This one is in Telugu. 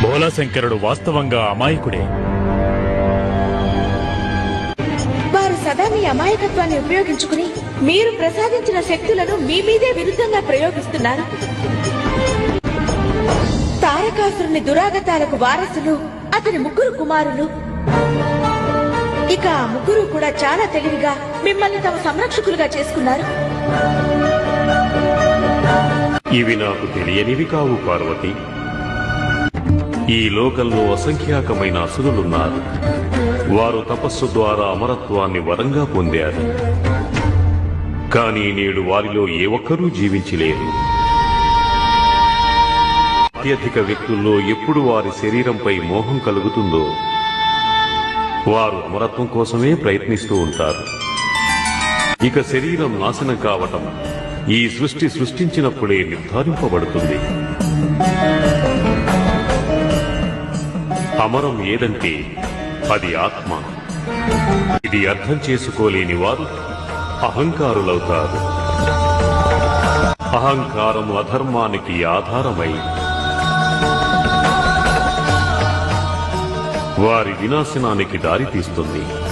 భోలాశంకరుడు వాస్తవంగా అమాయకుడే. వారు సదా మీ అమాయకత్వాన్ని ఉపయోగించుకుని మీరు ప్రసాదించిన శక్తులను మీ మీదే విరుద్ధంగా ప్రయోగిస్తున్నారు. తారకాసురుని దురాగతాలకు వారసులు అతని ముగ్గురు కుమారులు. ఇక ఆ ముగ్గురు కూడా చాలా తెలివిగా మిమ్మల్ని తమ సంరక్షకులుగా చేసుకున్నారు. ఇవి నాకు తెలియనివి కావు పార్వతి. ఈ లోకంలో అసంఖ్యాకమైన అసురులున్నారు. వారు తపస్సు ద్వారా అమరత్వాన్ని వరంగా పొందారు. కానీ నేడు వారిలో ఏ ఒక్కరూ జీవించలేరు. అత్యధిక వ్యక్తుల్లో ఎప్పుడు వారి శరీరంపై మోహం కలుగుతుందో వారు అమరత్వం కోసమే ప్రయత్నిస్తూ ఉంటారు. ఇక శరీరం నాశనం కావటం ఈ సృష్టి సృష్టించినప్పుడే నిర్ధారింపబడుతుంది. అమరం ఏదంటే అది ఆత్మ. ఇది అర్థం చేసుకోలేని వారు అహంకారులవుతారు. అహంకారం అధర్మానికి ఆధారమై వారి వినాశనానికి దారితీస్తుంది.